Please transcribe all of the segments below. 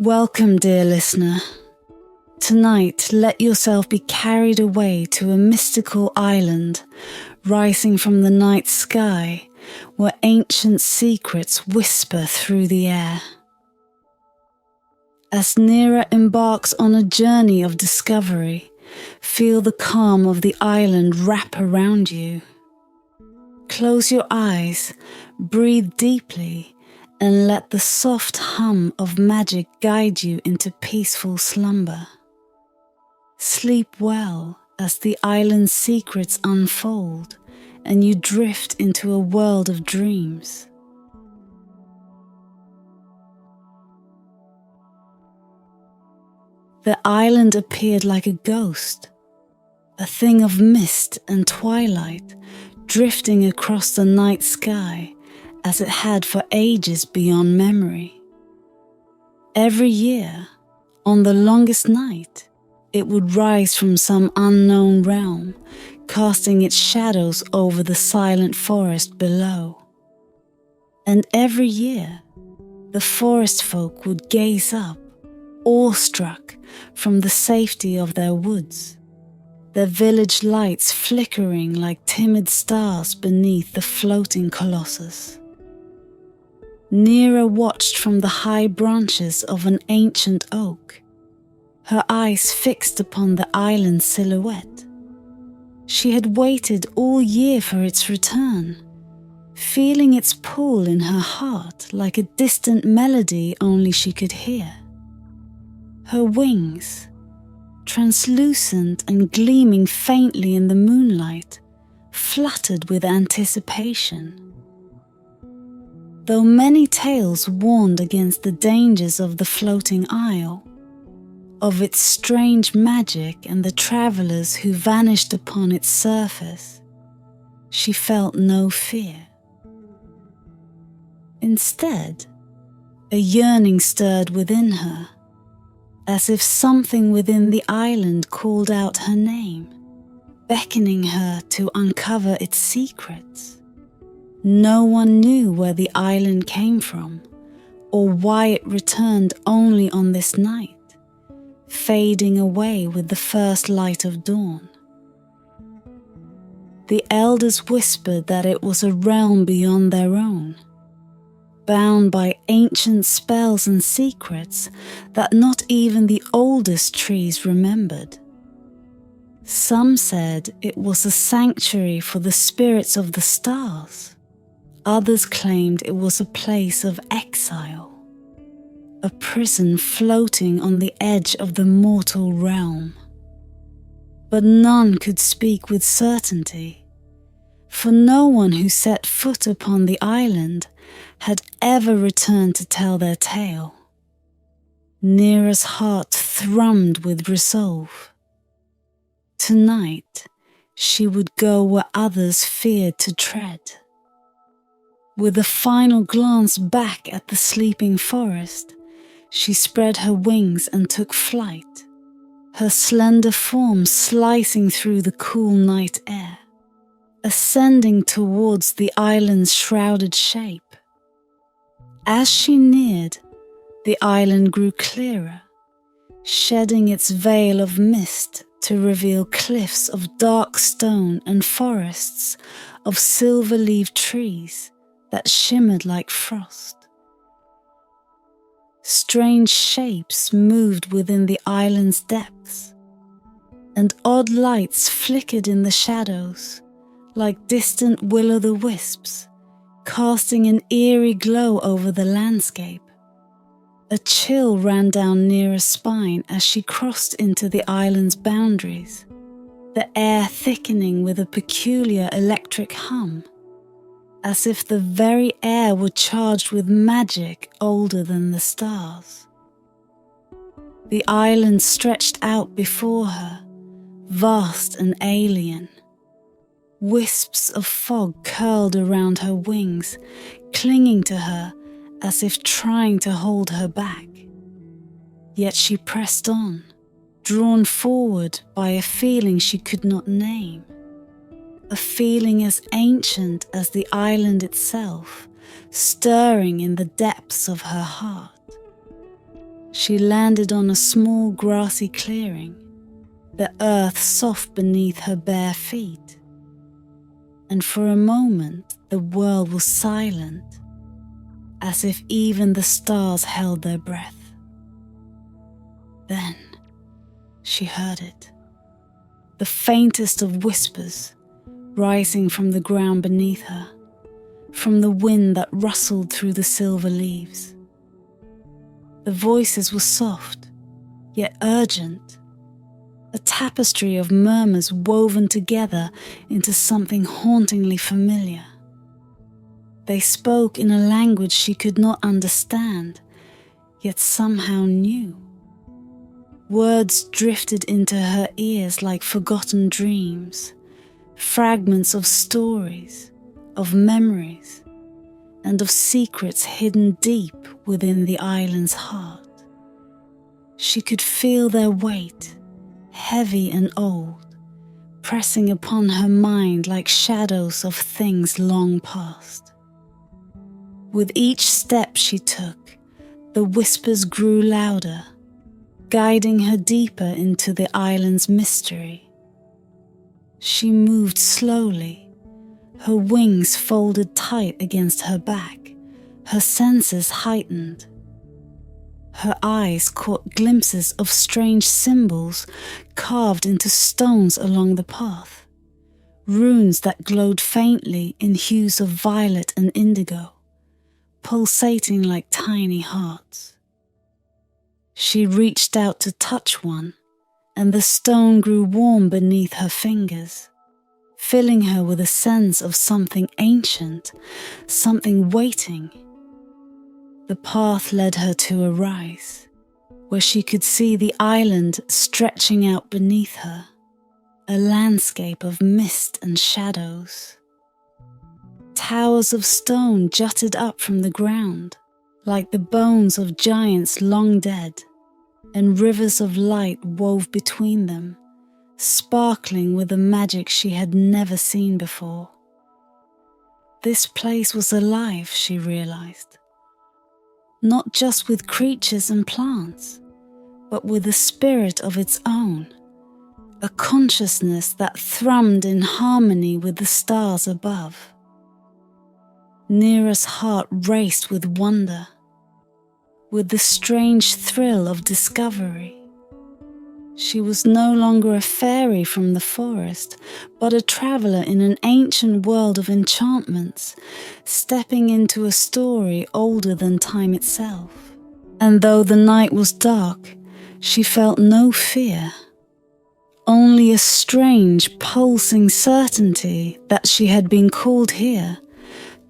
Welcome, dear listener. Tonight, let yourself be carried away to a mystical island rising from the night sky where ancient secrets whisper through the air. As Nira embarks on a journey of discovery, feel the calm of the island wrap around you. Close your eyes, breathe deeply, and let the soft hum of magic guide you into peaceful slumber. Sleep well as the island's secrets unfold and you drift into a world of dreams. The island appeared like a ghost, a thing of mist and twilight drifting across the night sky as it had for ages beyond memory. Every year, on the longest night, it would rise from some unknown realm, casting its shadows over the silent forest below. And every year, the forest folk would gaze up, awestruck from the safety of their woods, their village lights flickering like timid stars beneath the floating colossus. Nira watched from the high branches of an ancient oak, her eyes fixed upon the island's silhouette. She had waited all year for its return, feeling its pull in her heart like a distant melody only she could hear. Her wings, translucent and gleaming faintly in the moonlight, fluttered with anticipation. Though many tales warned against the dangers of the floating isle, of its strange magic and the travelers who vanished upon its surface, she felt no fear. Instead, a yearning stirred within her, as if something within the island called out her name, beckoning her to uncover its secrets. No one knew where the island came from, or why it returned only on this night, fading away with the first light of dawn. The elders whispered that it was a realm beyond their own, bound by ancient spells and secrets that not even the oldest trees remembered. Some said it was a sanctuary for the spirits of the stars. Others claimed it was a place of exile, a prison floating on the edge of the mortal realm. But none could speak with certainty, for no one who set foot upon the island had ever returned to tell their tale. Nira's heart thrummed with resolve. Tonight, she would go where others feared to tread. With a final glance back at the sleeping forest, she spread her wings and took flight, her slender form slicing through the cool night air, ascending towards the island's shrouded shape. As she neared, the island grew clearer, shedding its veil of mist to reveal cliffs of dark stone and forests of silver-leaved trees that shimmered like frost. Strange shapes moved within the island's depths, and odd lights flickered in the shadows like distant will-o'-the-wisps, casting an eerie glow over the landscape. A chill ran down Nira's spine as she crossed into the island's boundaries, the air thickening with a peculiar electric hum, as if the very air were charged with magic older than the stars. The island stretched out before her, vast and alien. Wisps of fog curled around her wings, clinging to her as if trying to hold her back. Yet she pressed on, drawn forward by a feeling she could not name. A feeling as ancient as the island itself, stirring in the depths of her heart. She landed on a small grassy clearing, the earth soft beneath her bare feet. And for a moment the world was silent, as if even the stars held their breath. Then she heard it, the faintest of whispers, rising from the ground beneath her, from the wind that rustled through the silver leaves. The voices were soft, yet urgent, a tapestry of murmurs woven together into something hauntingly familiar. They spoke in a language she could not understand, yet somehow knew. Words drifted into her ears like forgotten dreams, fragments of stories, of memories, and of secrets hidden deep within the island's heart. She could feel their weight, heavy and old, pressing upon her mind like shadows of things long past. With each step she took, the whispers grew louder, guiding her deeper into the island's mystery. She moved slowly, her wings folded tight against her back, her senses heightened. Her eyes caught glimpses of strange symbols carved into stones along the path, runes that glowed faintly in hues of violet and indigo, pulsating like tiny hearts. She reached out to touch one, and the stone grew warm beneath her fingers, filling her with a sense of something ancient, something waiting. The path led her to a rise, where she could see the island stretching out beneath her, a landscape of mist and shadows. Towers of stone jutted up from the ground, like the bones of giants long dead, and rivers of light wove between them, sparkling with a magic she had never seen before. This place was alive, she realized. Not just with creatures and plants, but with a spirit of its own, a consciousness that thrummed in harmony with the stars above. Neera's heart raced with wonder, with the strange thrill of discovery. She was no longer a fairy from the forest, but a traveller in an ancient world of enchantments, stepping into a story older than time itself. And though the night was dark, she felt no fear, only a strange, pulsing certainty that she had been called here,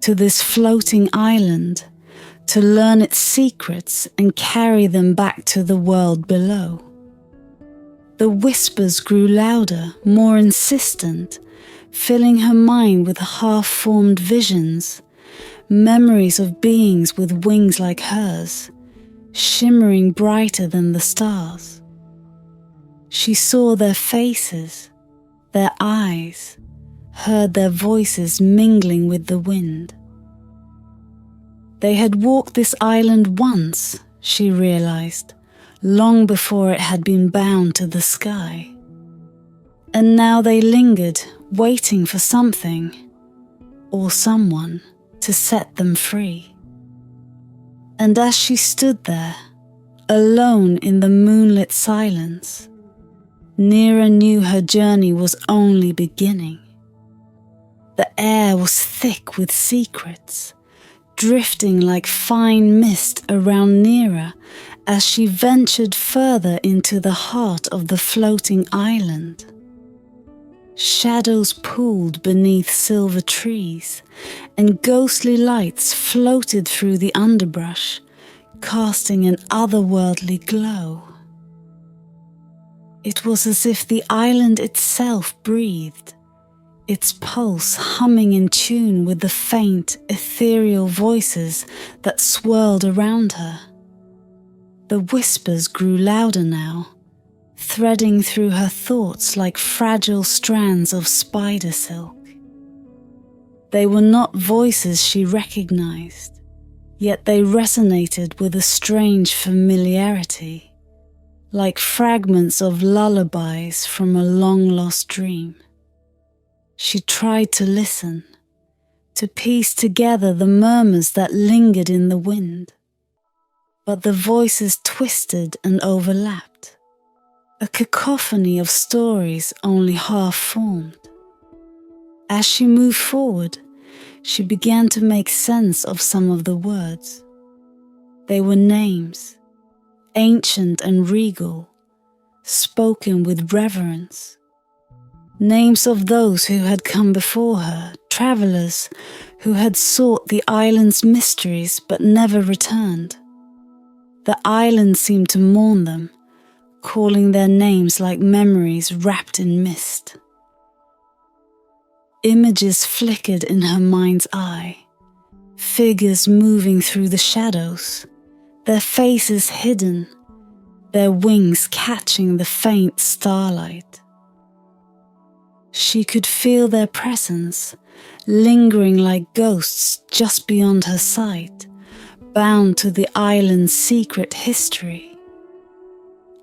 to this floating island, to learn its secrets and carry them back to the world below. The whispers grew louder, more insistent, filling her mind with half-formed visions, memories of beings with wings like hers, shimmering brighter than the stars. She saw their faces, their eyes, heard their voices mingling with the wind. They had walked this island once, she realized, long before it had been bound to the sky. And now they lingered, waiting for something, or someone, to set them free. And as she stood there, alone in the moonlit silence, Neera knew her journey was only beginning. The air was thick with secrets, drifting like fine mist around Neera as she ventured further into the heart of the floating island. Shadows pooled beneath silver trees, and ghostly lights floated through the underbrush, casting an otherworldly glow. It was as if the island itself breathed, its pulse humming in tune with the faint, ethereal voices that swirled around her. The whispers grew louder now, threading through her thoughts like fragile strands of spider silk. They were not voices she recognized, yet they resonated with a strange familiarity, like fragments of lullabies from a long-lost dream. She tried to listen, to piece together the murmurs that lingered in the wind, but the voices twisted and overlapped, a cacophony of stories only half formed. As she moved forward, she began to make sense of some of the words. They were names, ancient and regal, spoken with reverence. Names of those who had come before her, travelers who had sought the island's mysteries but never returned. The island seemed to mourn them, calling their names like memories wrapped in mist. Images flickered in her mind's eye, figures moving through the shadows, their faces hidden, their wings catching the faint starlight. She could feel their presence, lingering like ghosts just beyond her sight, bound to the island's secret history.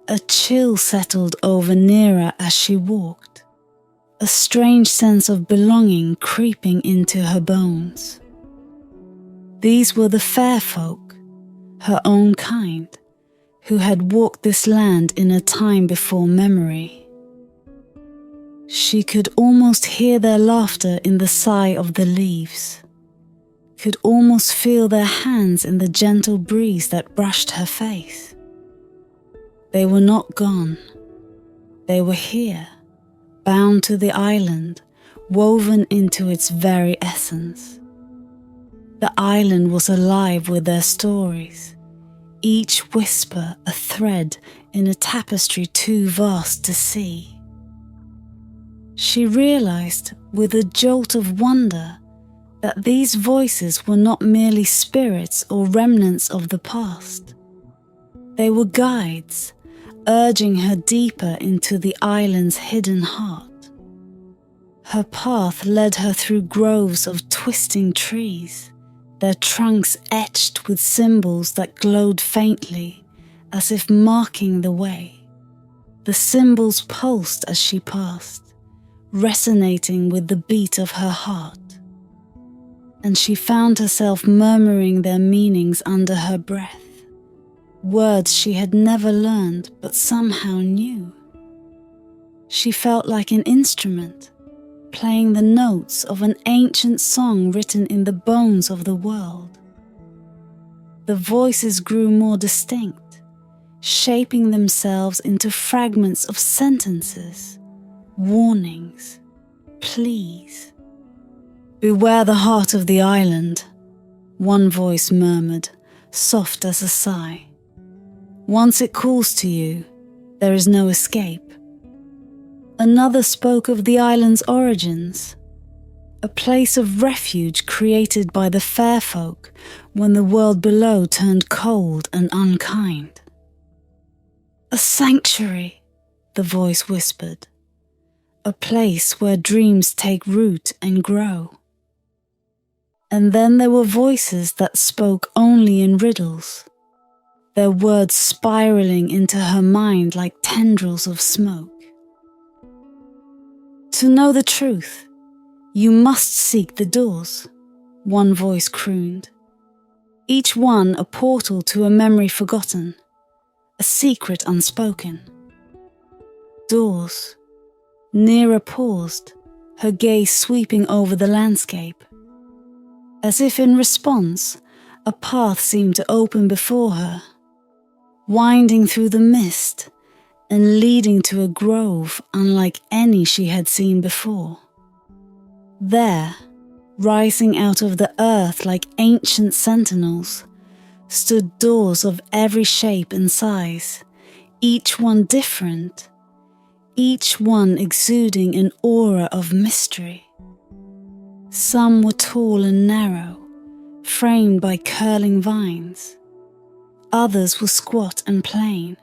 A chill settled over Nira as she walked, a strange sense of belonging creeping into her bones. These were the fair folk, her own kind, who had walked this land in a time before memory. She could almost hear their laughter in the sigh of the leaves, could almost feel their hands in the gentle breeze that brushed her face. They were not gone. They were here, bound to the island, woven into its very essence. The island was alive with their stories, each whisper a thread in a tapestry too vast to see. She realized with a jolt of wonder that these voices were not merely spirits or remnants of the past. They were guides, urging her deeper into the island's hidden heart. Her path led her through groves of twisting trees, their trunks etched with symbols that glowed faintly, as if marking the way. The symbols pulsed as she passed, resonating with the beat of her heart, and she found herself murmuring their meanings under her breath, words she had never learned but somehow knew. She felt like an instrument, playing the notes of an ancient song written in the bones of the world. The voices grew more distinct, shaping themselves into fragments of sentences, warnings, pleas. "Beware the heart of the island," one voice murmured, soft as a sigh. "Once it calls to you, there is no escape." Another spoke of the island's origins, a place of refuge created by the fair folk when the world below turned cold and unkind. "A sanctuary," the voice whispered, "a place where dreams take root and grow." And then there were voices that spoke only in riddles, their words spiraling into her mind like tendrils of smoke. "To know the truth, you must seek the doors," one voice crooned, each one a portal to a memory forgotten, a secret unspoken. Doors. Nira paused, her gaze sweeping over the landscape. As if in response, a path seemed to open before her, winding through the mist and leading to a grove unlike any she had seen before. There, rising out of the earth like ancient sentinels, stood doors of every shape and size, each one different, each one exuding an aura of mystery. Some were tall and narrow, framed by curling vines. Others were squat and plain,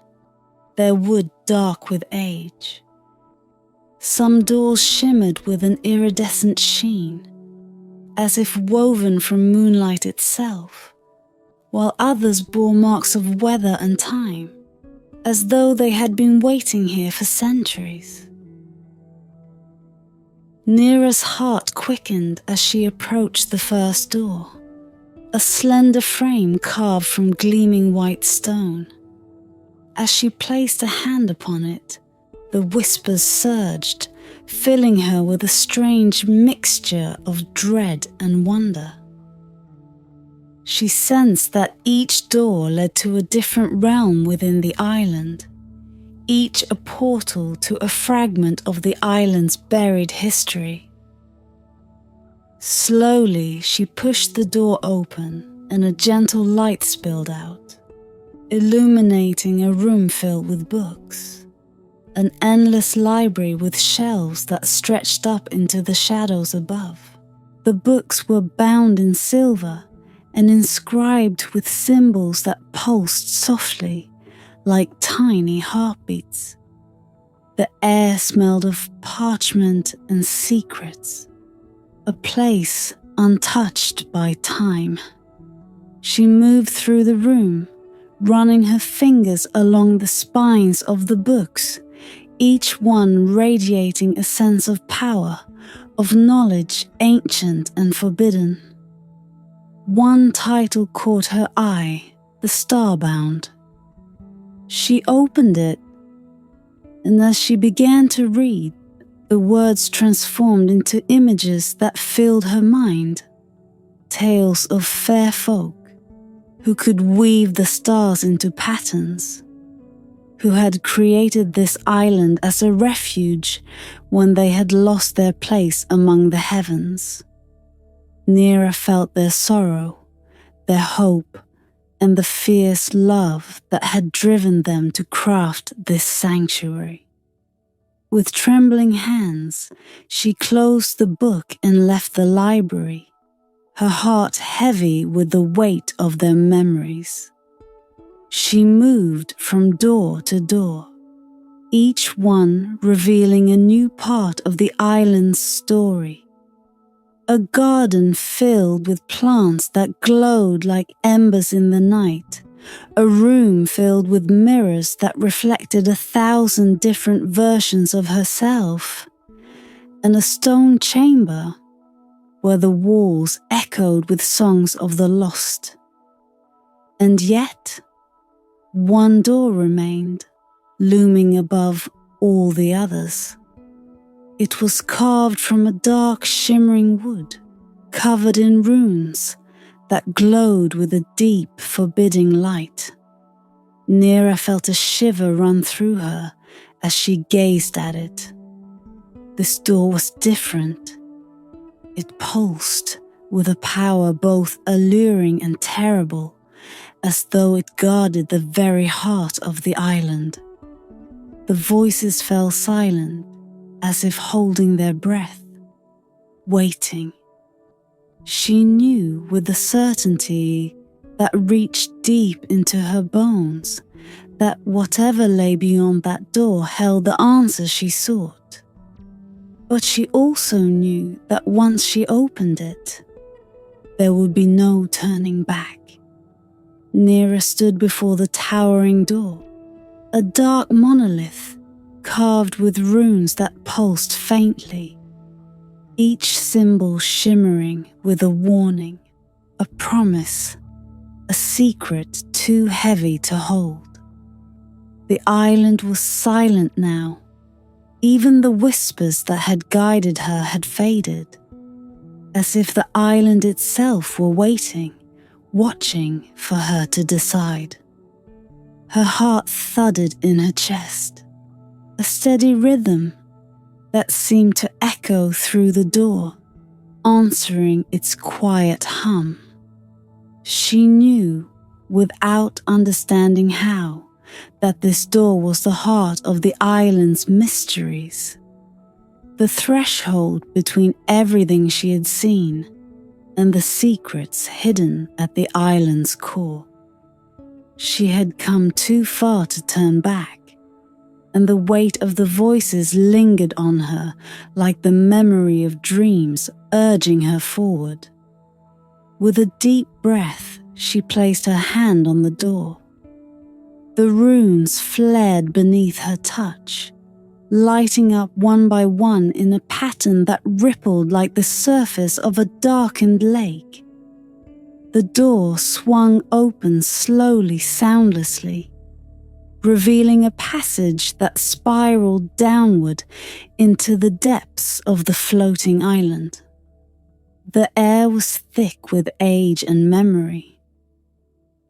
their wood dark with age. Some doors shimmered with an iridescent sheen, as if woven from moonlight itself. while others bore marks of weather and time, as though they had been waiting here for centuries. Neera's heart quickened as she approached the first door, a slender frame carved from gleaming white stone. As she placed a hand upon it, the whispers surged, filling her with a strange mixture of dread and wonder. She sensed that each door led to a different realm within the island, each a portal to a fragment of the island's buried history. Slowly, she pushed the door open and a gentle light spilled out, illuminating a room filled with books, an endless library with shelves that stretched up into the shadows above. The books were bound in silver and inscribed with symbols that pulsed softly, like tiny heartbeats. The air smelled of parchment and secrets, a place untouched by time. She moved through the room, running her fingers along the spines of the books, each one radiating a sense of power, of knowledge ancient and forbidden. One title caught her eye, The Starbound. She opened it, and as she began to read, the words transformed into images that filled her mind. Tales of fair folk who could weave the stars into patterns, who had created this island as a refuge when they had lost their place among the heavens. Neera felt their sorrow, their hope, and the fierce love that had driven them to craft this sanctuary. With trembling hands, she closed the book and left the library, her heart heavy with the weight of their memories. She moved from door to door, each one revealing a new part of the island's story. A garden filled with plants that glowed like embers in the night, a room filled with mirrors that reflected 1,000 different versions of herself, and a stone chamber where the walls echoed with songs of the lost. And yet, one door remained, looming above all the others. It was carved from a dark, shimmering wood, covered in runes that glowed with a deep, forbidding light. Neera felt a shiver run through her as she gazed at it. This door was different. It pulsed with a power both alluring and terrible, as though it guarded the very heart of the island. The voices fell silent, as if holding their breath, waiting. She knew with a certainty that reached deep into her bones that whatever lay beyond that door held the answers she sought. But she also knew that once she opened it, there would be no turning back. Neera stood before the towering door, a dark monolith carved with runes that pulsed faintly, each symbol shimmering with a warning, a promise, a secret too heavy to hold. The island was silent now. Even the whispers that had guided her had faded, as if the island itself were waiting, watching for her to decide. Her heart thudded in her chest, a steady rhythm that seemed to echo through the door, answering its quiet hum. She knew, without understanding how, that this door was the heart of the island's mysteries, the threshold between everything she had seen and the secrets hidden at the island's core. She had come too far to turn back, and the weight of the voices lingered on her like the memory of dreams urging her forward. With a deep breath, She placed her hand on the door. The runes flared beneath her touch, lighting up one by one in a pattern that rippled like the surface of a darkened lake. The door swung open slowly, soundlessly, revealing a passage that spiraled downward into the depths of the floating island. The air was thick with age and memory,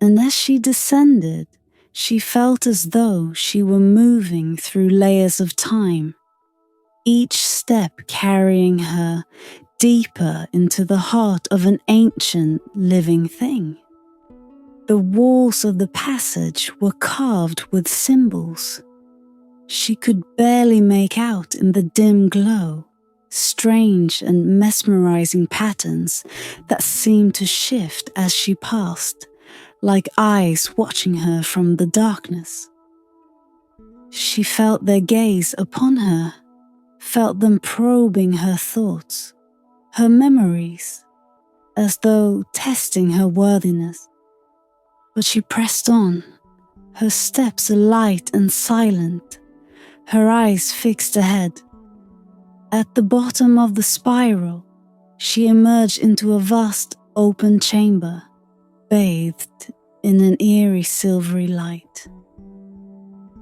and as she descended, she felt as though she were moving through layers of time, each step carrying her deeper into the heart of an ancient living thing. The walls of the passage were carved with symbols. She could barely make out in the dim glow strange and mesmerizing patterns that seemed to shift as she passed, like eyes watching her from the darkness. She felt their gaze upon her, felt them probing her thoughts, her memories, as though testing her worthiness. But she pressed on, her steps light and silent, her eyes fixed ahead. At the bottom of the spiral, she emerged into a vast open chamber, bathed in an eerie silvery light.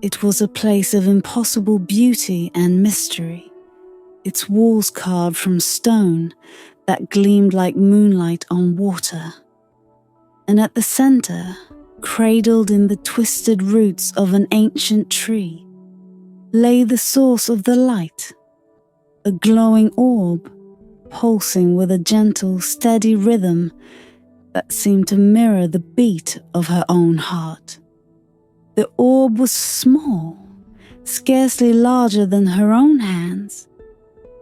It was a place of impossible beauty and mystery, its walls carved from stone that gleamed like moonlight on water. And at the center, cradled in the twisted roots of an ancient tree, lay the source of the light, a glowing orb pulsing with a gentle, steady rhythm that seemed to mirror the beat of her own heart. The orb was small, scarcely larger than her own hands,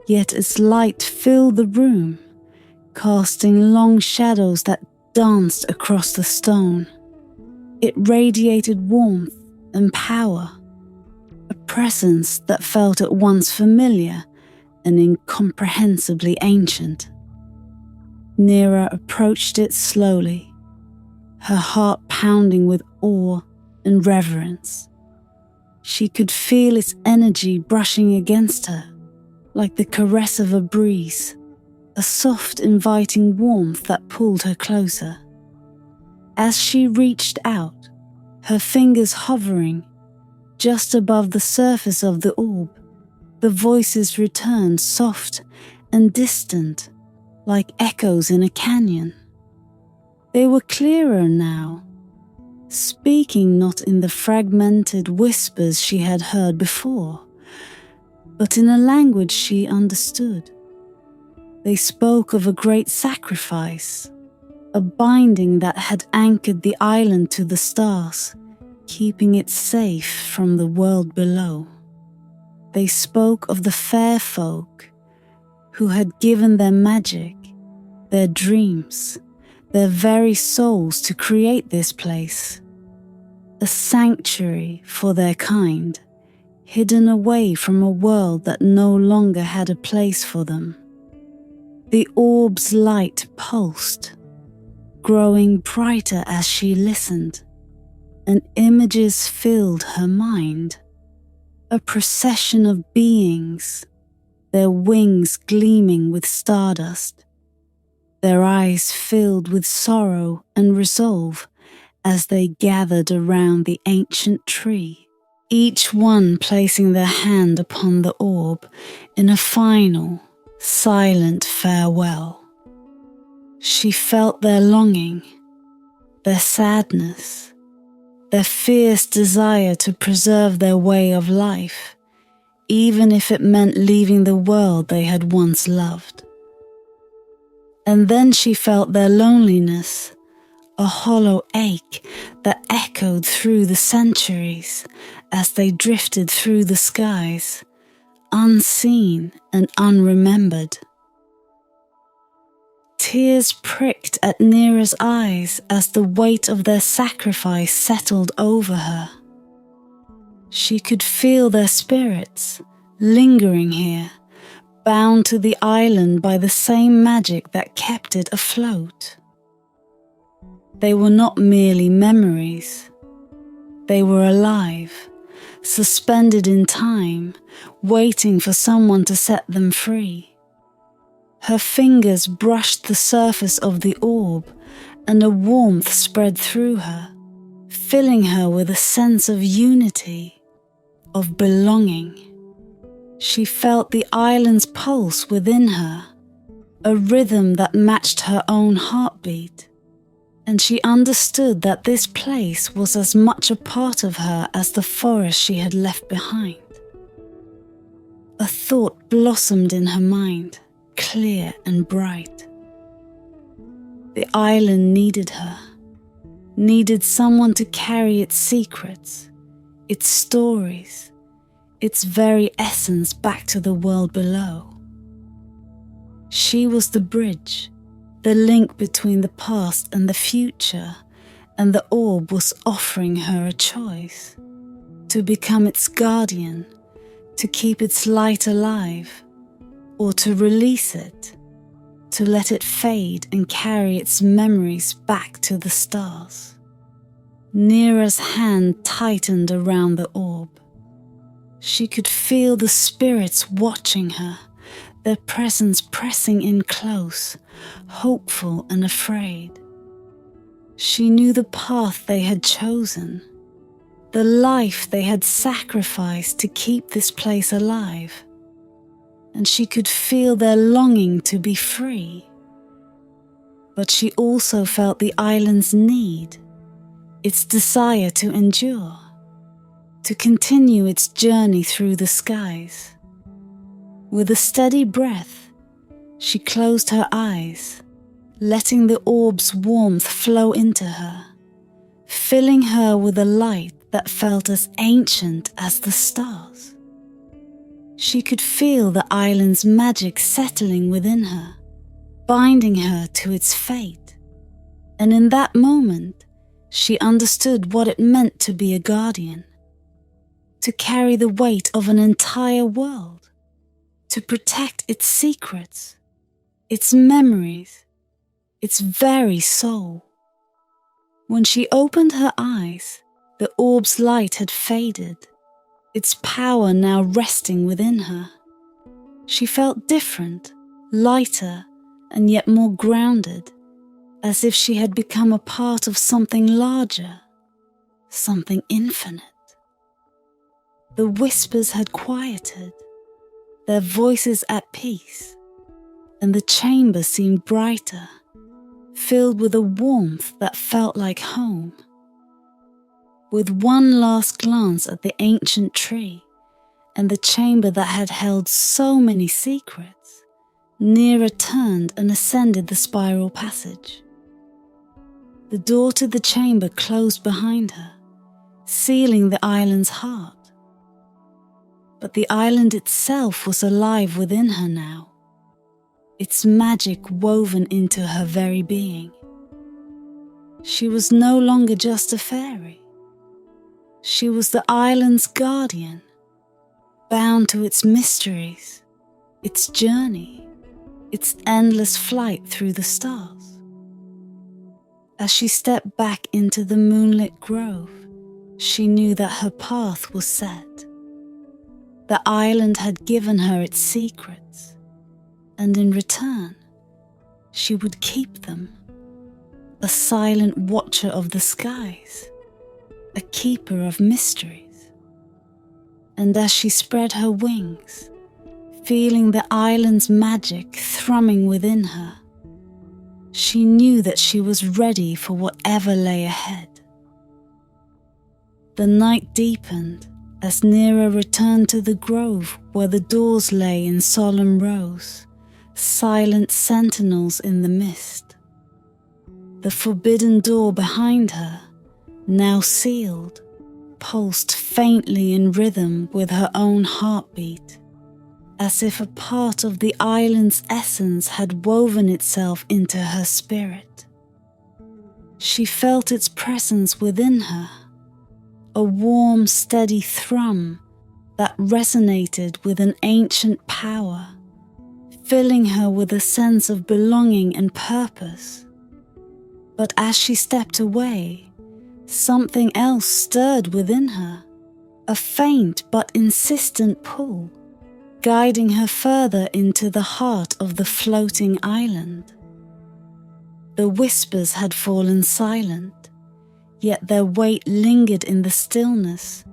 yet its light filled the room, casting long shadows that danced across the stone. It radiated warmth and power, a presence that felt at once familiar and incomprehensibly ancient. Nira approached it slowly, her heart pounding with awe and reverence. She could feel its energy brushing against her, like the caress of a breeze, a soft, inviting warmth that pulled her closer. As she reached out, her fingers hovering just above the surface of the orb, the voices returned soft and distant, like echoes in a canyon. They were clearer now, speaking not in the fragmented whispers she had heard before, but in a language she understood. They spoke of a great sacrifice, a binding that had anchored the island to the stars, keeping it safe from the world below. They spoke of the fair folk who had given their magic, their dreams, their very souls to create this place, a sanctuary for their kind, hidden away from a world that no longer had a place for them. The orb's light pulsed, growing brighter as she listened, and images filled her mind. A procession of beings, their wings gleaming with stardust, their eyes filled with sorrow and resolve as they gathered around the ancient tree, each one placing their hand upon the orb in a final, silent farewell. She felt their longing, their sadness, their fierce desire to preserve their way of life, even if it meant leaving the world they had once loved. And then she felt their loneliness, a hollow ache that echoed through the centuries as they drifted through the skies, unseen and unremembered. Tears pricked at Nira's eyes as the weight of their sacrifice settled over her. She could feel their spirits lingering here, bound to the island by the same magic that kept it afloat. They were not merely memories. They were alive, suspended in time, waiting for someone to set them free. Her fingers brushed the surface of the orb, and a warmth spread through her, filling her with a sense of unity, of belonging. She felt the island's pulse within her, a rhythm that matched her own heartbeat, and she understood that this place was as much a part of her as the forest she had left behind. A thought blossomed in her mind, clear and bright. The island needed her, needed someone to carry its secrets, its stories, its very essence back to the world below. She was the bridge, the link between the past and the future, and the orb was offering her a choice: to become its guardian, to keep its light alive, or to release it, to let it fade and carry its memories back to the stars. Nira's hand tightened around the orb. She could feel the spirits watching her, their presence pressing in close, hopeful and afraid. She knew the path they had chosen, the life they had sacrificed to keep this place alive, and she could feel their longing to be free. But she also felt the island's need, its desire to endure, to continue its journey through the skies. With a steady breath, she closed her eyes, letting the orb's warmth flow into her, filling her with a light that felt as ancient as the stars. She could feel the island's magic settling within her, binding her to its fate. And in that moment, she understood what it meant to be a guardian, to carry the weight of an entire world, to protect its secrets, its memories, its very soul. When she opened her eyes, the orb's light had faded, its power now resting within her. She felt different, lighter, and yet more grounded, as if she had become a part of something larger, something infinite. The whispers had quieted, their voices at peace, and the chamber seemed brighter, filled with a warmth that felt like home. With one last glance at the ancient tree and the chamber that had held so many secrets, Nira turned and ascended the spiral passage. The door to the chamber closed behind her, sealing the island's heart. But the island itself was alive within her now, its magic woven into her very being. She was no longer just a fairy. She was the island's guardian, bound to its mysteries, its journey, its endless flight through the stars. As she stepped back into the moonlit grove, she knew that her path was set. The island had given her its secrets, and in return, she would keep them. A silent watcher of the skies, a keeper of mysteries. And as she spread her wings, feeling the island's magic thrumming within her, she knew that she was ready for whatever lay ahead. The night deepened as Nira returned to the grove where the doors lay in solemn rows, silent sentinels in the mist. The forbidden door behind her, now sealed, pulsed faintly in rhythm with her own heartbeat, as if a part of the island's essence had woven itself into her spirit. She felt its presence within her, a warm, steady thrum that resonated with an ancient power, filling her with a sense of belonging and purpose. But as she stepped away, something else stirred within her, a faint but insistent pull, guiding her further into the heart of the floating island. The whispers had fallen silent, yet their weight lingered in the stillness,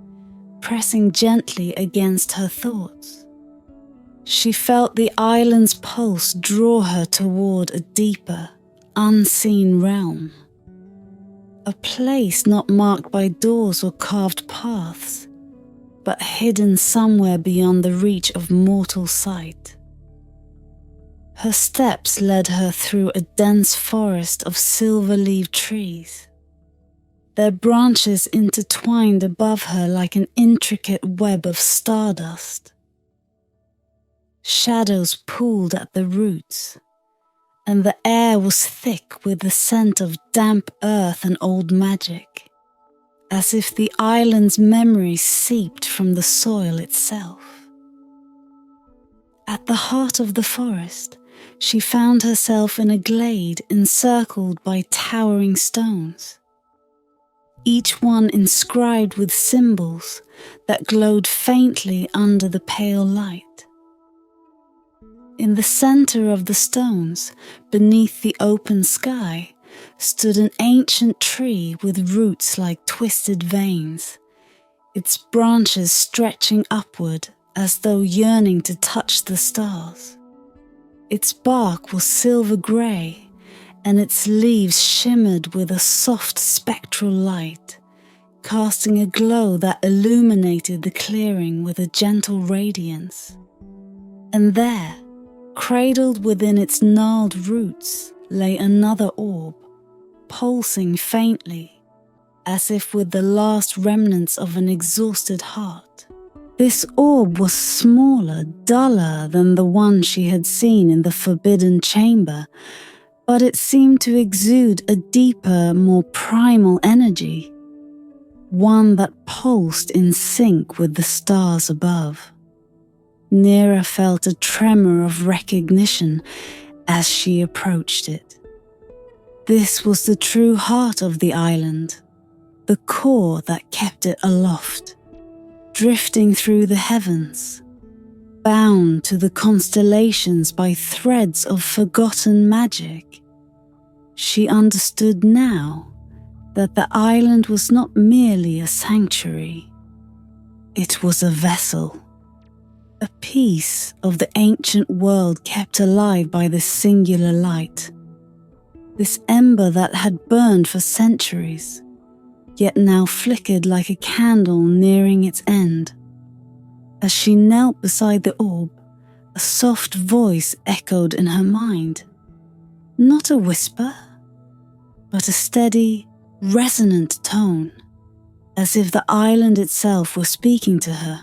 pressing gently against her thoughts. She felt the island's pulse draw her toward a deeper, unseen realm. A place not marked by doors or carved paths, but hidden somewhere beyond the reach of mortal sight. Her steps led her through a dense forest of silver-leaved trees. Their branches intertwined above her like an intricate web of stardust. Shadows pooled at the roots, and the air was thick with the scent of damp earth and old magic, as if the island's memories seeped from the soil itself. At the heart of the forest, she found herself in a glade encircled by towering stones, each one inscribed with symbols that glowed faintly under the pale light. In the center of the stones, beneath the open sky, stood an ancient tree with roots like twisted veins, its branches stretching upward as though yearning to touch the stars. Its bark was silver grey, and its leaves shimmered with a soft spectral light, casting a glow that illuminated the clearing with a gentle radiance. And there, cradled within its gnarled roots, lay another orb, pulsing faintly, as if with the last remnants of an exhausted heart. This orb was smaller, duller than the one she had seen in the forbidden chamber, but it seemed to exude a deeper, more primal energy, one that pulsed in sync with the stars above. Nera felt a tremor of recognition as she approached it. This was the true heart of the island, the core that kept it aloft, drifting through the heavens, bound to the constellations by threads of forgotten magic. She understood now that the island was not merely a sanctuary. It was a vessel, a piece of the ancient world kept alive by this singular light, this ember that had burned for centuries, yet now flickered like a candle nearing its end. As she knelt beside the orb, a soft voice echoed in her mind. Not a whisper, but a steady, resonant tone, as if the island itself were speaking to her,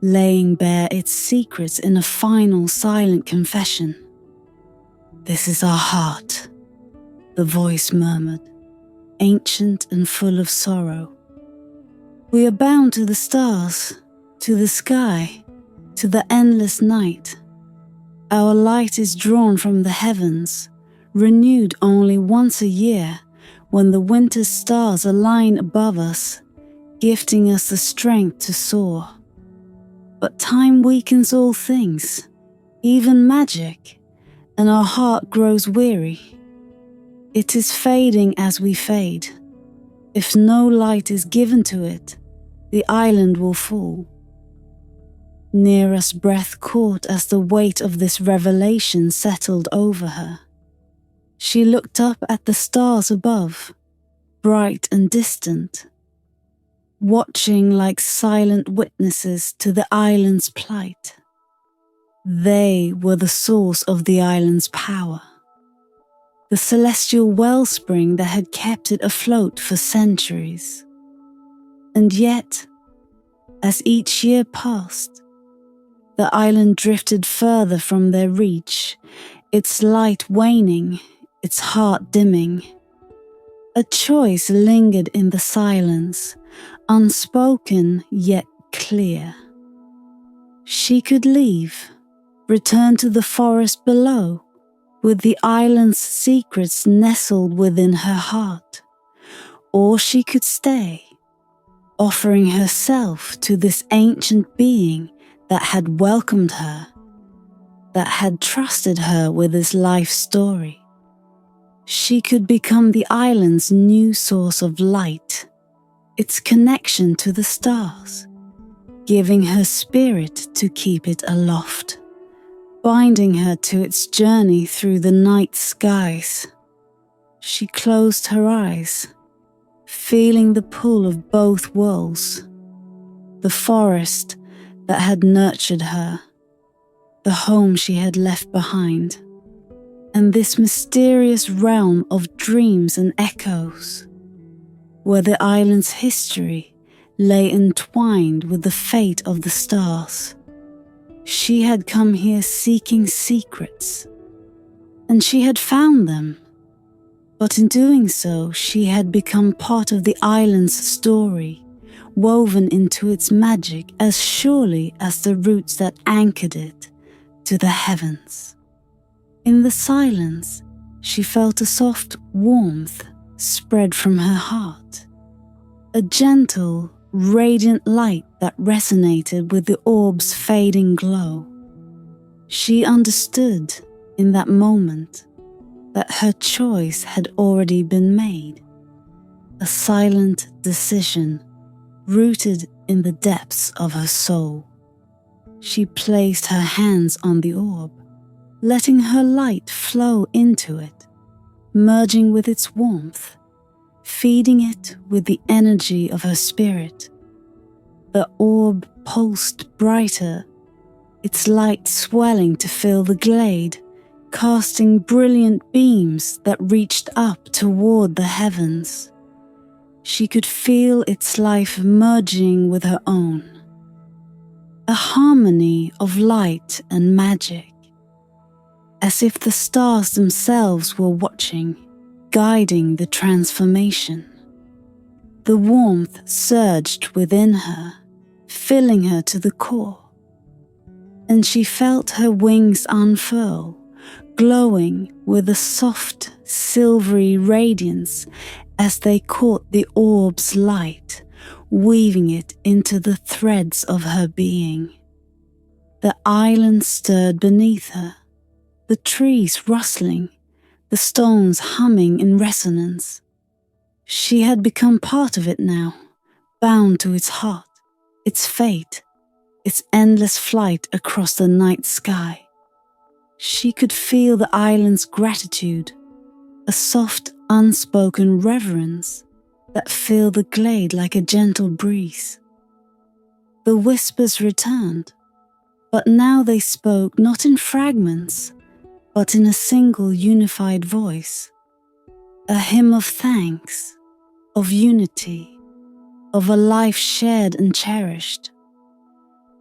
laying bare its secrets in a final silent confession. "This is our heart," the voice murmured, ancient and full of sorrow. "We are bound to the stars, to the sky, to the endless night. Our light is drawn from the heavens, renewed only once a year, when the winter stars align above us, gifting us the strength to soar. But time weakens all things, even magic, and our heart grows weary. It is fading as we fade. If no light is given to it, the island will fall." Nera's breath caught as the weight of this revelation settled over her. She looked up at the stars above, bright and distant, watching like silent witnesses to the island's plight. They were the source of the island's power, the celestial wellspring that had kept it afloat for centuries. And yet, as each year passed, the island drifted further from their reach, its light waning, its heart dimming. A choice lingered in the silence, unspoken yet clear. She could leave, return to the forest below, with the island's secrets nestled within her heart. Or she could stay, offering herself to this ancient being that had welcomed her, that had trusted her with his life story. She could become the island's new source of light, its connection to the stars, giving her spirit to keep it aloft, binding her to its journey through the night skies. She closed her eyes, feeling the pull of both worlds, the forest that had nurtured her, the home she had left behind, and this mysterious realm of dreams and echoes, where the island's history lay entwined with the fate of the stars. She had come here seeking secrets, and she had found them. But in doing so, she had become part of the island's story, woven into its magic as surely as the roots that anchored it to the heavens. In the silence, she felt a soft warmth spread from her heart, a gentle, radiant light that resonated with the orb's fading glow. She understood in that moment that her choice had already been made, a silent decision rooted in the depths of her soul. She placed her hands on the orb, letting her light flow into it, merging with its warmth, feeding it with the energy of her spirit. The orb pulsed brighter, its light swelling to fill the glade, casting brilliant beams that reached up toward the heavens. She could feel its life merging with her own, a harmony of light and magic, as if the stars themselves were watching, guiding the transformation. The warmth surged within her, filling her to the core, and she felt her wings unfurl, glowing with a soft, silvery radiance as they caught the orb's light, weaving it into the threads of her being. The island stirred beneath her, the trees rustling, the stones humming in resonance. She had become part of it now, bound to its heart, its fate, its endless flight across the night sky. She could feel the island's gratitude, a soft, unspoken reverence that filled the glade like a gentle breeze. The whispers returned, but now they spoke not in fragments, but in a single unified voice, a hymn of thanks, of unity, of a life shared and cherished.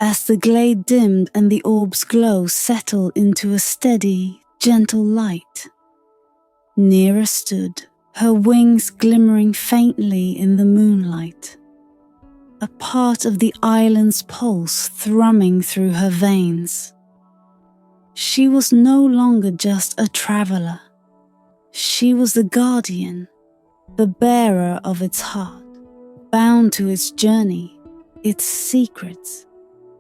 As the glade dimmed and the orb's glow settled into a steady, gentle light, Neera stood, her wings glimmering faintly in the moonlight, a part of the island's pulse thrumming through her veins. She was no longer just a traveler. She was the guardian, the bearer of its heart, bound to its journey, its secrets,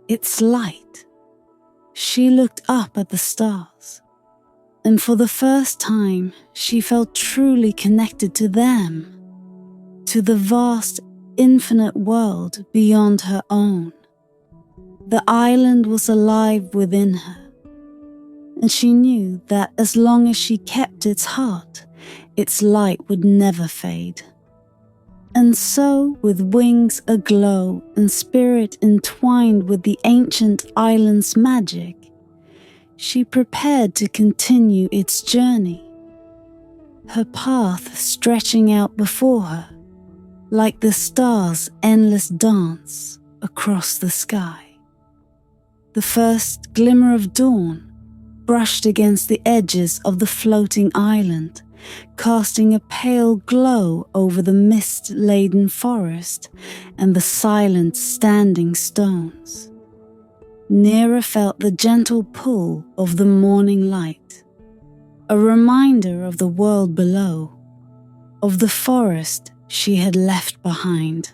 its light. She looked up at the stars, and for the first time she felt truly connected to them, to the vast, infinite world beyond her own. The island was alive within her, and she knew that as long as she kept its heart, its light would never fade. And so, with wings aglow and spirit entwined with the ancient island's magic, she prepared to continue its journey, her path stretching out before her, like the stars' endless dance across the sky. The first glimmer of dawn brushed against the edges of the floating island, casting a pale glow over the mist-laden forest and the silent standing stones. Neera felt the gentle pull of the morning light. a reminder of the world below, of the forest she had left behind.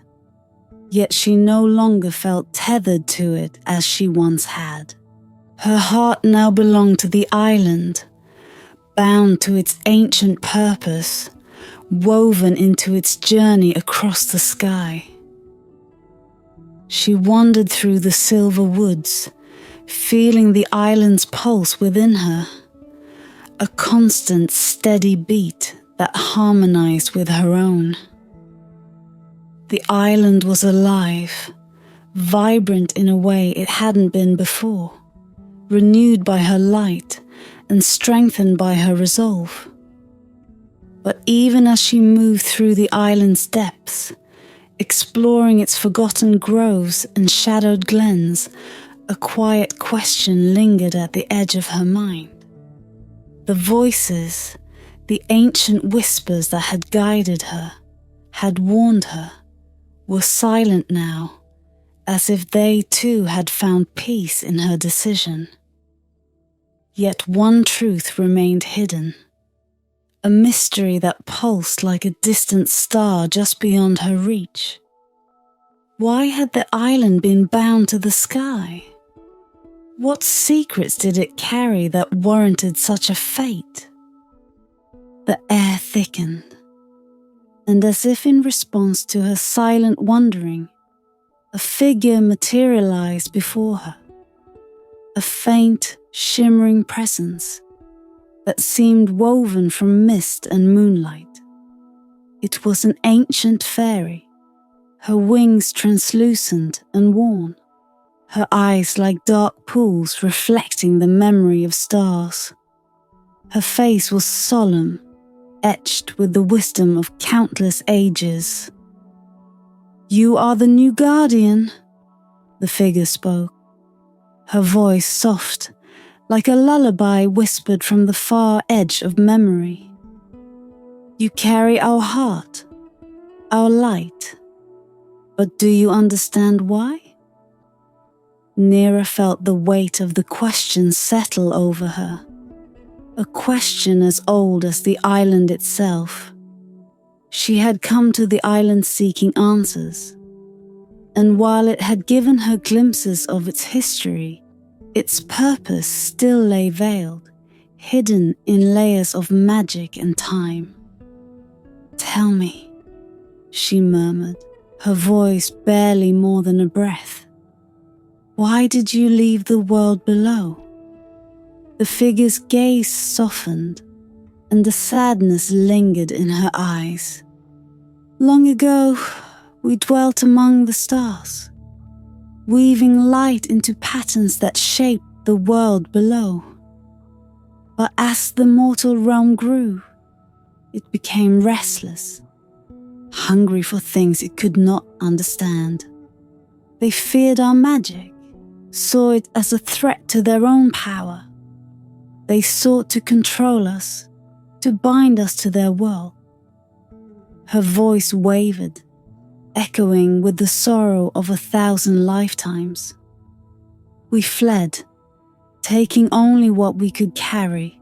Yet she no longer felt tethered to it as she once had. Her heart now belonged to the island, bound to its ancient purpose, woven into its journey across the sky. She wandered through the silver woods, feeling the island's pulse within her, a constant, steady beat that harmonized with her own. The island was alive, vibrant in a way it hadn't been before, renewed by her light and strengthened by her resolve. But even as she moved through the island's depths, exploring its forgotten groves and shadowed glens, a quiet question lingered at the edge of her mind. The voices, the ancient whispers that had guided her, had warned her, were silent now, as if they too had found peace in her decision. Yet one truth remained hidden, a mystery that pulsed like a distant star just beyond her reach. Why had the island been bound to the sky? What secrets did it carry that warranted such a fate? The air thickened, and as if in response to her silent wondering, a figure materialized before her, a faint, shimmering presence that seemed woven from mist and moonlight. It was an ancient fairy, her wings translucent and worn, her eyes like dark pools reflecting the memory of stars. Her face was solemn, etched with the wisdom of countless ages. "You are the new guardian," the figure spoke, her voice soft, like a lullaby whispered from the far edge of memory. "You carry our heart, our light. But do you understand why?" Nira felt the weight of the question settle over her, a question as old as the island itself. She had come to the island seeking answers, and while it had given her glimpses of its history, its purpose still lay veiled, hidden in layers of magic and time. "Tell me," she murmured, her voice barely more than a breath. "Why did you leave the world below?" The figure's gaze softened, and the sadness lingered in her eyes. "Long ago, we dwelt among the stars, weaving light into patterns that shaped the world below. But as the mortal realm grew, it became restless, hungry for things it could not understand. They feared our magic, saw it as a threat to their own power. They sought to control us, to bind us to their world." Her voice wavered, echoing with the sorrow of 1,000 lifetimes. "We fled, taking only what we could carry,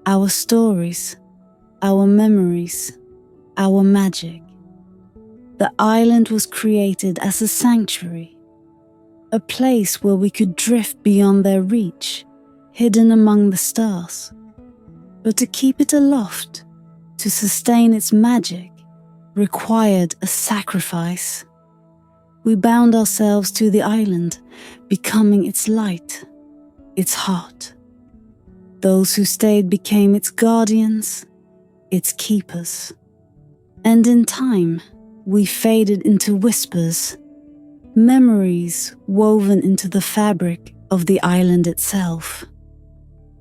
our stories, our memories, our magic. The island was created as a sanctuary, a place where we could drift beyond their reach, hidden among the stars. But to keep it aloft, to sustain its magic, required a sacrifice. We bound ourselves to the island, becoming its light, its heart. Those who stayed became its guardians, its keepers. And in time, we faded into whispers, memories woven into the fabric of the island itself."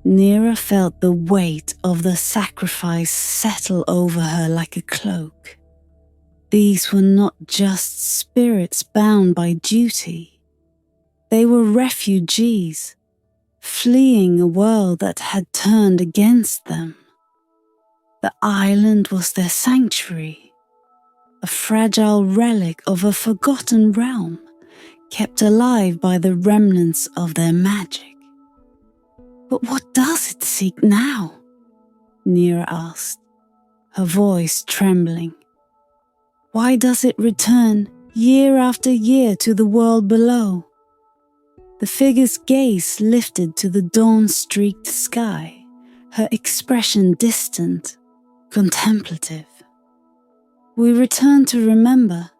Nira felt the weight of the sacrifice settle over her like a cloak. These were not just spirits bound by duty. They were refugees, fleeing a world that had turned against them. The island was their sanctuary, a fragile relic of a forgotten realm, kept alive by the remnants of their magic. But what does it seek now? Nira asked, her voice trembling. Why does it return year after year to the world below? The figure's gaze lifted to the dawn-streaked sky, her expression distant, contemplative. We return to remember,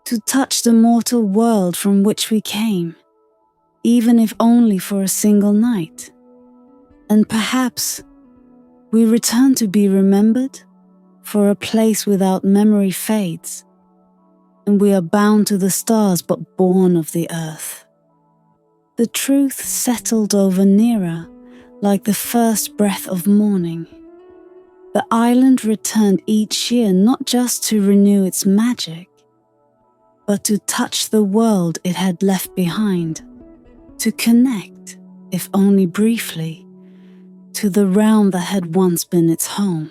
to touch the mortal world from which we came, even if only for a single night. And perhaps we return to be remembered, for a place without memory fades, and we are bound to the stars but born of the earth. The truth settled over Nira like the first breath of morning. The island returned each year not just to renew its magic, but to touch the world it had left behind, to connect, if only briefly, to the realm that had once been its home.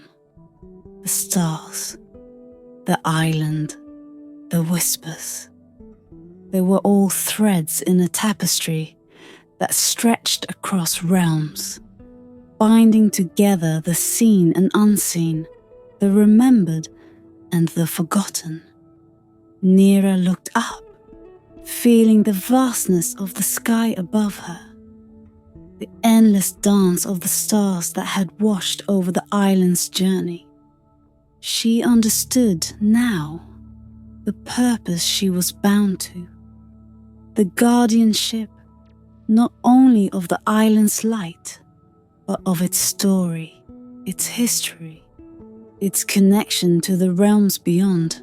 The stars, the island, the whispers. They were all threads in a tapestry that stretched across realms, binding together the seen and unseen, the remembered and the forgotten. Nira looked up, feeling the vastness of the sky above her, the endless dance of the stars that had washed over the island's journey. She understood now the purpose she was bound to, the guardianship not only of the island's light, but of its story, its history, its connection to the realms beyond.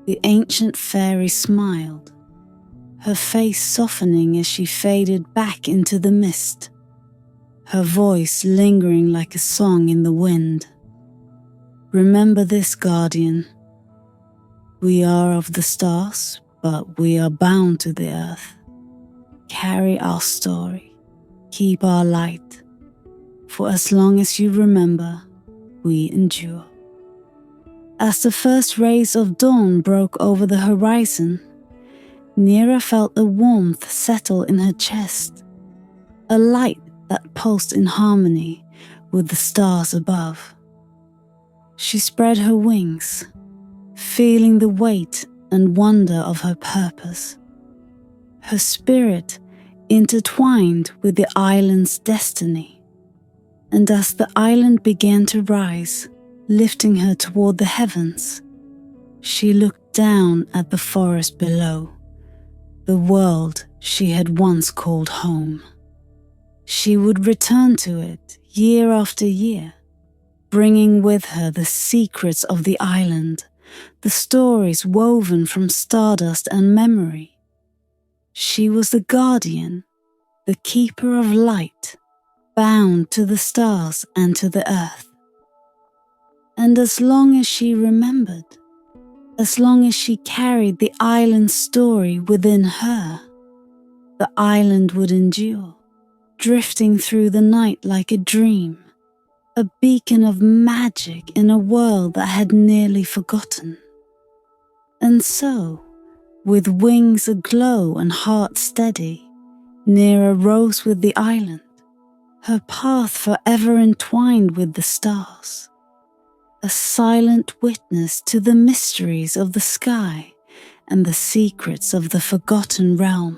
The ancient fairy smiled, her face softening as she faded back into the mist, her voice lingering like a song in the wind. Remember this, guardian. We are of the stars, but we are bound to the earth. Carry our story, keep our light, for as long as you remember, we endure. As the first rays of dawn broke over the horizon, Nira felt a warmth settle in her chest, a light that pulsed in harmony with the stars above. She spread her wings, feeling the weight and wonder of her purpose. Her spirit intertwined with the island's destiny, and as the island began to rise, lifting her toward the heavens, she looked down at the forest below, the world she had once called home. She would return to it year after year, bringing with her the secrets of the island, the stories woven from stardust and memory. She was the guardian, the keeper of light, bound to the stars and to the earth. And as long as she remembered, as long as she carried the island's story within her, the island would endure, drifting through the night like a dream, a beacon of magic in a world that had nearly forgotten. And so, with wings aglow and heart steady, Nira rose with the island, her path forever entwined with the stars, a silent witness to the mysteries of the sky and the secrets of the forgotten realm.